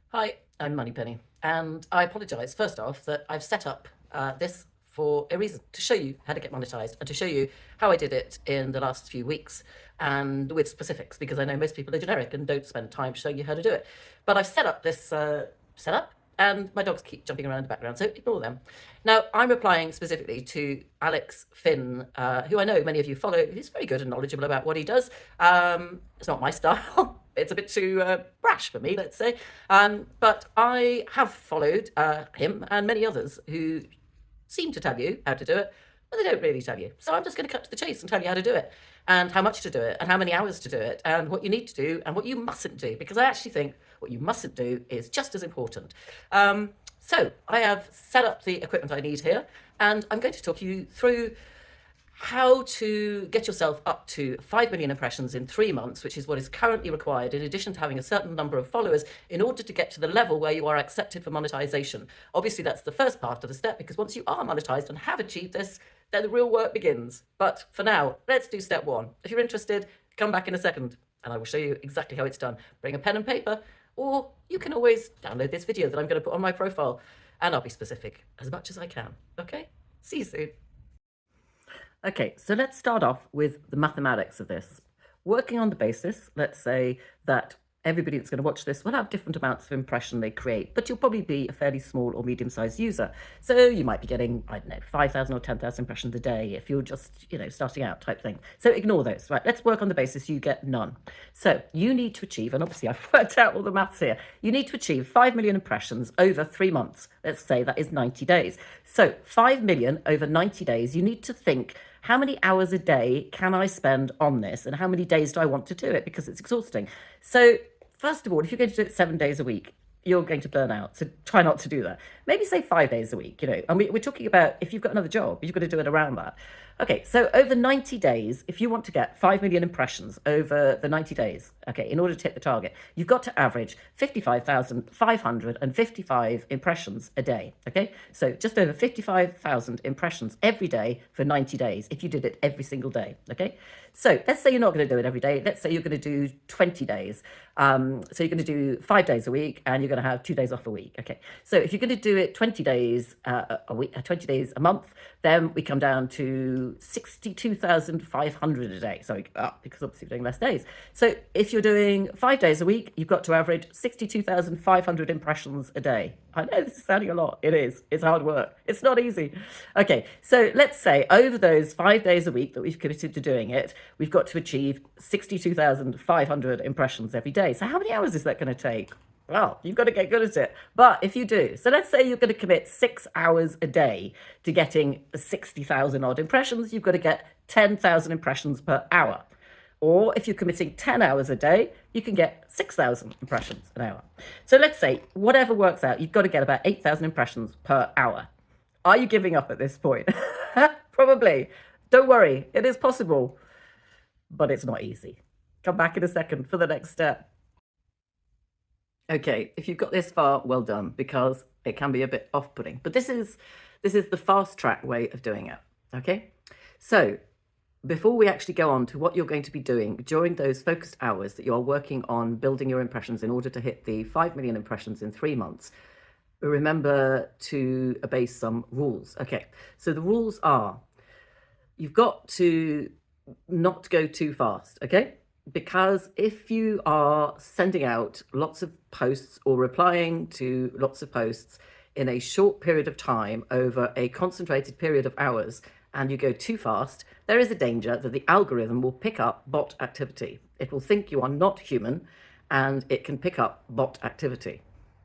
Hi, I'm Moneypenny, and I apologise first off that I've set up this for a reason, to show you how to get monetized and to show you how I did it in the last few weeks and with specifics, because I know most people are generic and don't spend time showing you how to do it. But I've set up this setup, and my dogs keep jumping around in the background, so ignore them. Now, I'm replying specifically to Alex Finn, who I know many of you follow. He's very good and knowledgeable about what he does. It's not my style. It's a bit too brash for me, let's say. But I have followed him and many others who seem to tell you how to do it, but they don't really tell you. So I'm just going to cut to the chase and tell you how to do it, and how much to do it, and how many hours to do it, and what you need to do, and what you mustn't do, because I actually think what you mustn't do is just as important. So I have set up the equipment I need here, and I'm going to talk you through how to get yourself up to 5 million impressions in 3 months, which is what is currently required, in addition to having a certain number of followers, in order to get to the level where you are accepted for monetization. Obviously, that's the first part of the step, because once you are monetized and have achieved this, then the real work begins. But for now, let's do step one. If you're interested, come back in a second, and I will show you exactly how it's done. Bring a pen and paper, or you can always download this video that I'm going to put on my profile, and I'll be specific as much as I can. Okay? See you soon. Okay, so let's start off with the mathematics of this. Working on the basis, let's say that everybody that's going to watch this will have different amounts of impression they create, but you'll probably be a fairly small or medium-sized user. So you might be getting, I don't know, 5,000 or 10,000 impressions a day if you're just, starting out type thing. So ignore those, right? Let's work on the basis you get none. So you need to achieve, and obviously I've worked out all the maths here, you need to achieve 5 million impressions over 3 months. Let's say that is 90 days. So 5 million over 90 days, you need to think, how many hours a day can I spend on this, and how many days do I want to do it, because it's exhausting. So first of all, if you're going to do it 7 days a week, you're going to burn out. So try not to do that. Maybe say 5 days a week, and we're talking about if you've got another job, you've got to do it around that. Okay, so over 90 days, if you want to get 5 million impressions over the 90 days, okay, in order to hit the target, you've got to average 55,555 impressions a day, okay? So just over 55,000 impressions every day for 90 days if you did it every single day, okay? So let's say you're not going to do it every day. Let's say you're going to do 20 days. So you're going to do 5 days a week, and you're going to have 2 days off a week, okay? So if you're going to do it 20 days a week, 20 days a month, then we come down to 62,500 a day. So because obviously we're doing less days. So if you're doing 5 days a week, you've got to average 62,500 impressions a day. I know this is sounding a lot. It is. It's hard work. It's not easy. Okay, so let's say over those 5 days a week that we've committed to doing it, we've got to achieve 62,500 impressions every day. So how many hours is that going to take? Well, you've got to get good at it. But if you do, so let's say you're going to commit 6 hours a day to getting 60,000 odd impressions, you've got to get 10,000 impressions per hour. Or if you're committing 10 hours a day, you can get 6,000 impressions an hour. So let's say whatever works out, you've got to get about 8,000 impressions per hour. Are you giving up at this point? Probably. Don't worry, it is possible, but it's not easy. Come back in a second for the next step. Okay, if you've got this far, well done, because it can be a bit off-putting. But this is the fast-track way of doing it, okay? So before we actually go on to what you're going to be doing during those focused hours that you're working on building your impressions in order to hit the 5 million impressions in 3 months, remember to obey some rules. Okay, so the rules are, you've got to not go too fast, okay? Because if you are sending out lots of posts or replying to lots of posts in a short period of time over a concentrated period of hours, and you go too fast, there is a danger that the algorithm will pick up bot activity. It will think you are not human, and it can pick up bot activity.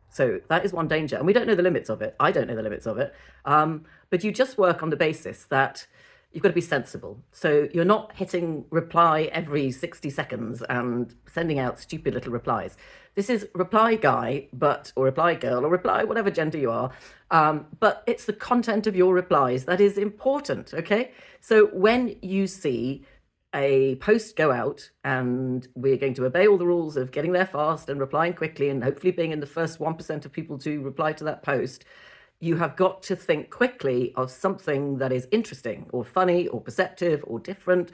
So that is one danger, and we don't know the limits of it. I don't know the limits of it, but you just work on the basis that you've got to be sensible. So you're not hitting reply every 60 seconds and sending out stupid little replies. This is reply guy, or reply girl, or reply whatever gender you are. But it's the content of your replies that is important, okay? So when you see a post go out, and we're going to obey all the rules of getting there fast and replying quickly and hopefully being in the first 1% of people to reply to that post, you have got to think quickly of something that is interesting or funny or perceptive or different,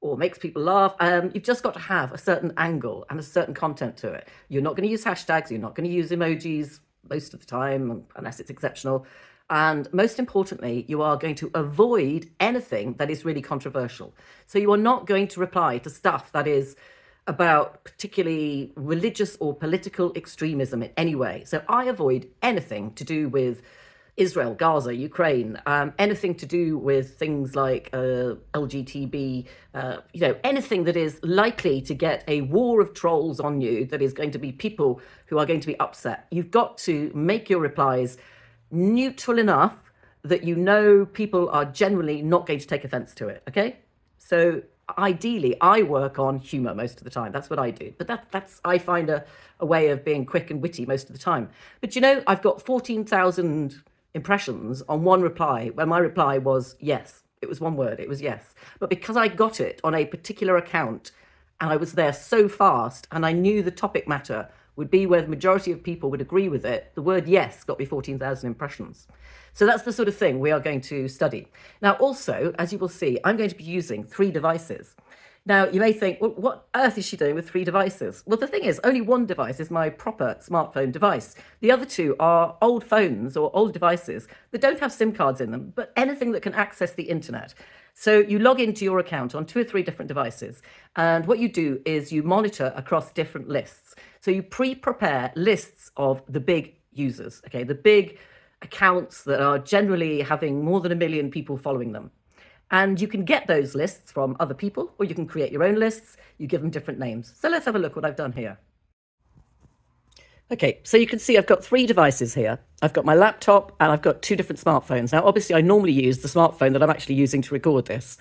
or makes people laugh. You've just got to have a certain angle and a certain content to it. You're not going to use hashtags, you're not going to use emojis most of the time, unless it's exceptional. And most importantly, you are going to avoid anything that is really controversial. So you are not going to reply to stuff that is about particularly religious or political extremism in any way. So I avoid anything to do with Israel, Gaza, Ukraine, anything to do with things like LGTB, anything that is likely to get a war of trolls on you, that is going to be people who are going to be upset. You've got to make your replies neutral enough that you know people are generally not going to take offense to it, okay? So ideally, I work on humor most of the time. That's what I do. But that's I find a way of being quick and witty most of the time. But I've got 14,000 impressions on one reply, where my reply was yes. It was one word, it was yes. But because I got it on a particular account and I was there so fast and I knew the topic matter would be where the majority of people would agree with it, the word yes got me 14,000 impressions. So that's the sort of thing we are going to study. Now, also, as you will see, I'm going to be using 3 devices. Now, you may think, well, what on earth is she doing with 3 devices? Well, the thing is, only one device is my proper smartphone device. The other 2 are old phones or old devices that don't have SIM cards in them, but anything that can access the internet. So you log into your account on 2 or 3 different devices. And what you do is you monitor across different lists. So you pre-prepare lists of the big users, okay, the big accounts that are generally having more than 1 million people following them. And you can get those lists from other people, or you can create your own lists. You give them different names. So let's have a look what I've done here. Okay, so you can see I've got 3 devices here. I've got my laptop and I've got 2 different smartphones. Now, obviously, I normally use the smartphone that I'm actually using to record this.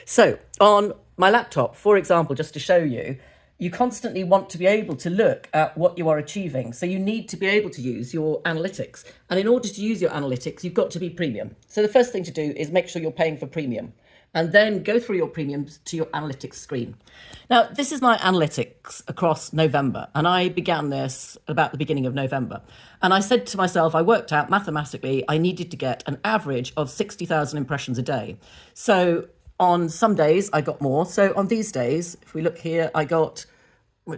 So on my laptop, for example, just to show you, you constantly want to be able to look at what you are achieving. So you need to be able to use your analytics. And in order to use your analytics, you've got to be premium. So the first thing to do is make sure you're paying for premium, and then go through your premiums to your analytics screen. Now, this is my analytics across November, and I began this about the beginning of November. And I said to myself, I worked out mathematically, I needed to get an average of 60,000 impressions a day. So on some days, I got more. So on these days, if we look here, I got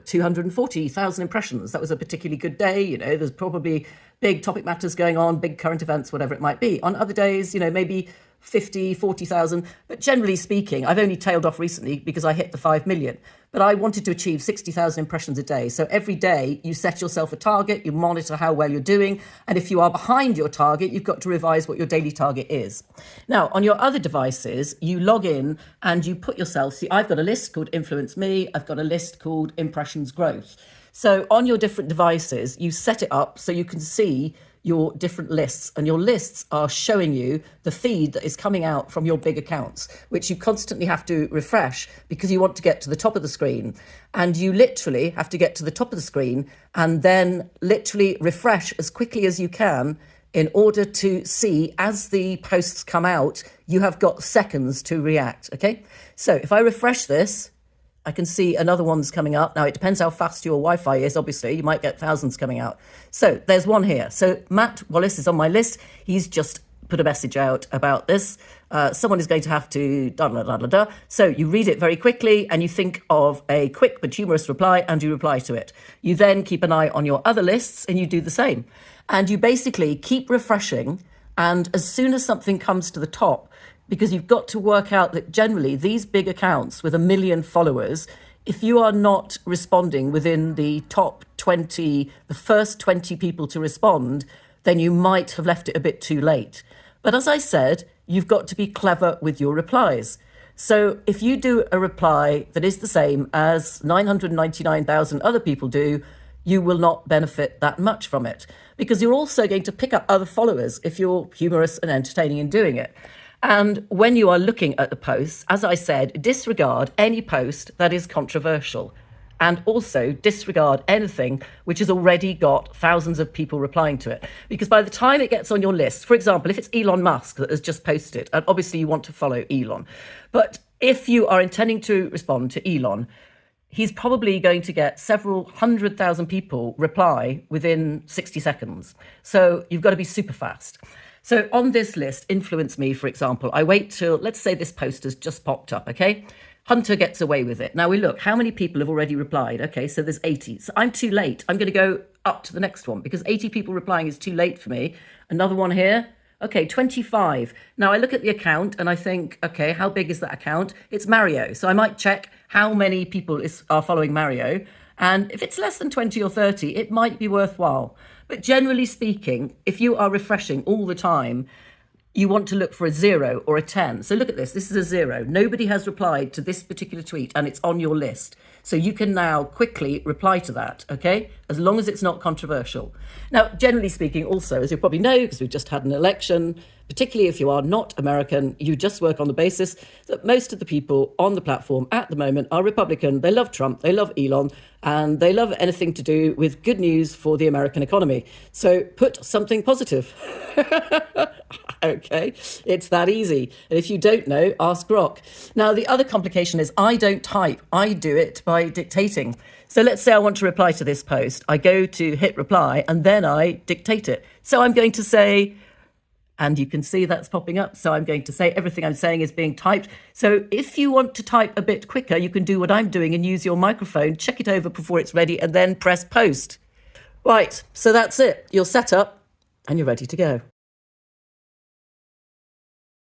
240,000 impressions. That was a particularly good day. There's probably big topic matters going on, big current events, whatever it might be. On other days, maybe 50, 40,000. But generally speaking, I've only tailed off recently because I hit the 5 million. But I wanted to achieve 60,000 impressions a day. So every day you set yourself a target, you monitor how well you're doing. And if you are behind your target, you've got to revise what your daily target is. Now, on your other devices, you log in and you put yourself, see, I've got a list called Influence Me. I've got a list called Impressions Growth. So on your different devices, you set it up so you can see your different lists, and your lists are showing you the feed that is coming out from your big accounts, which you constantly have to refresh because you want to get to the top of the screen. And you literally have to get to the top of the screen and then literally refresh as quickly as you can in order to see, as the posts come out, you have got seconds to react, okay? So if I refresh this, I can see another one's coming up. Now, it depends how fast your Wi-Fi is, obviously. You might get thousands coming out. So there's one here. So Matt Wallace is on my list. He's just put a message out about this. Someone is going to have to da-da-da-da-da. So you read it very quickly and you think of a quick but humorous reply and you reply to it. You then keep an eye on your other lists and you do the same. And you basically keep refreshing. And as soon as something comes to the top, because you've got to work out that generally these big accounts with 1 million followers, if you are not responding within the top 20, the first 20 people to respond, then you might have left it a bit too late. But as I said, you've got to be clever with your replies. So if you do a reply that is the same as 999,000 other people do, you will not benefit that much from it, because you're also going to pick up other followers if you're humorous and entertaining in doing it. And when you are looking at the posts, as I said, disregard any post that is controversial, and also disregard anything which has already got thousands of people replying to it. Because by the time it gets on your list, for example, if it's Elon Musk that has just posted, and obviously you want to follow Elon, but if you are intending to respond to Elon, he's probably going to get several 100,000 people reply within 60 seconds. So you've got to be super fast. So on this list, Influence Me, for example, I wait till, let's say this post has just popped up, okay? Hunter gets away with it. Now we look, how many people have already replied? Okay, so there's 80. So I'm too late. I'm going to go up to the next one because 80 people replying is too late for me. Another one here. Okay, 25. Now I look at the account and I think, okay, how big is that account? It's Mario. So I might check how many people are following Mario. And if it's less than 20 or 30, it might be worthwhile. But generally speaking, if you are refreshing all the time, you want to look for a 0 or a 10. So look at this. This is a 0. Nobody has replied to this particular tweet and it's on your list. So you can now quickly reply to that, okay? As long as it's not controversial. Now, generally speaking, also, as you probably know, because we've just had an election, particularly if you are not American, you just work on the basis that most of the people on the platform at the moment are Republican. They love Trump, they love Elon, and they love anything to do with good news for the American economy. So put something positive. Okay, it's that easy. And if you don't know, ask Rock. Now, the other complication is I don't type. I do it by dictating. So let's say I want to reply to this post. I go to hit reply and then I dictate it. So I'm going to say, and you can see that's popping up. So I'm going to say everything I'm saying is being typed. So if you want to type a bit quicker, you can do what I'm doing and use your microphone, check it over before it's ready and then press post. Right, so that's it. You're set up and you're ready to go.